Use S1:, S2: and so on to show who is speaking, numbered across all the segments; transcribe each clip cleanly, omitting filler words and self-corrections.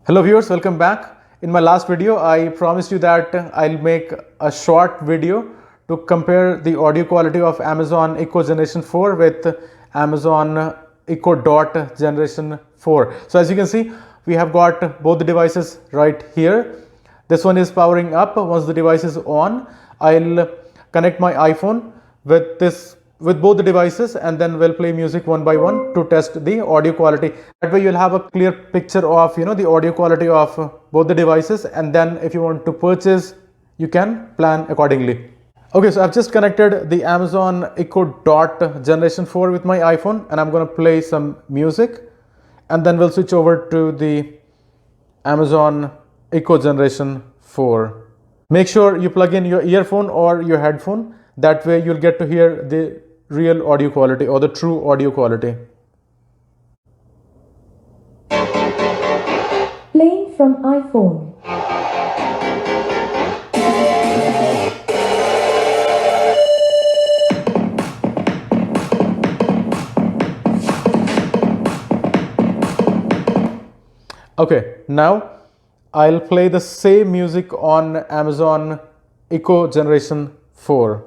S1: Hello viewers, welcome back. In my last video, I promised you that I'll make a short video to compare the audio quality of Amazon Echo Generation 4 with Amazon Echo Dot Generation 4. So as you can see, we have got both the devices right here. This one is powering up. Once the device is on, I'll connect my iPhone with both the devices, and then we'll play music one by one to test the audio quality. That way you'll have a clear picture of the audio quality of both the devices, and then if you want to purchase, you can plan accordingly. Okay, so I've just connected the Amazon Echo Dot Generation 4 with my iPhone, and I'm going to play some music, and then we'll switch over to the Amazon Echo Generation 4. Make sure you plug in your earphone or your headphone. That way you'll get to hear the real audio quality or the true audio quality.
S2: Playing from iPhone.
S1: Okay, now I'll play the same music on Amazon Echo Generation 4.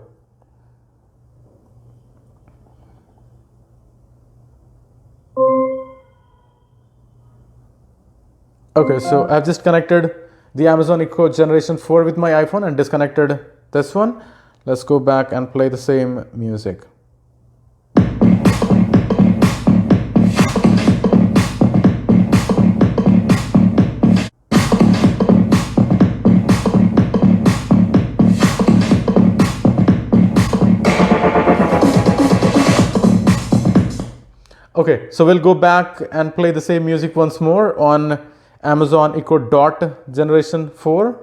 S1: Okay, so I've just connected the Amazon Echo Generation 4 with my iPhone and disconnected this one. Let's go back and play the same music. Okay, so we'll go back and play the same music once more on Amazon Echo Dot Generation 4.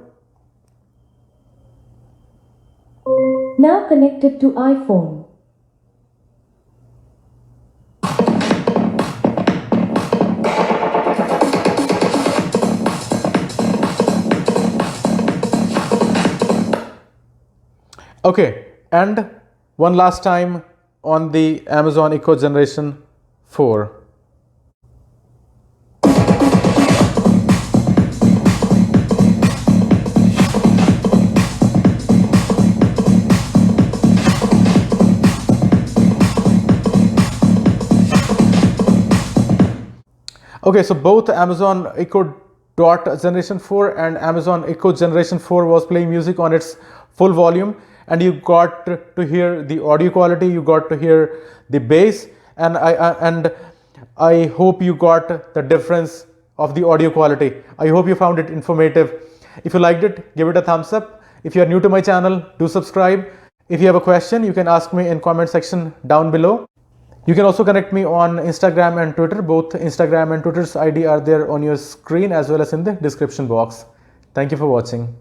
S2: Now connected to iPhone.
S1: Okay, and one last time on the Amazon Echo Generation 4. Okay, so both Amazon Echo Dot Generation 4 and Amazon Echo Generation 4 was playing music on its full volume, and you got to hear the audio quality, you got to hear the bass, and I hope you got the difference of the audio quality. I hope you found it informative. If you liked it, give it a thumbs up. If you are new to my channel, do subscribe. If you have a question, you can ask me in comment section down below. You can also connect me on Instagram and Twitter. Both Instagram and Twitter's ID are there on your screen as well as in the description box. Thank you for watching.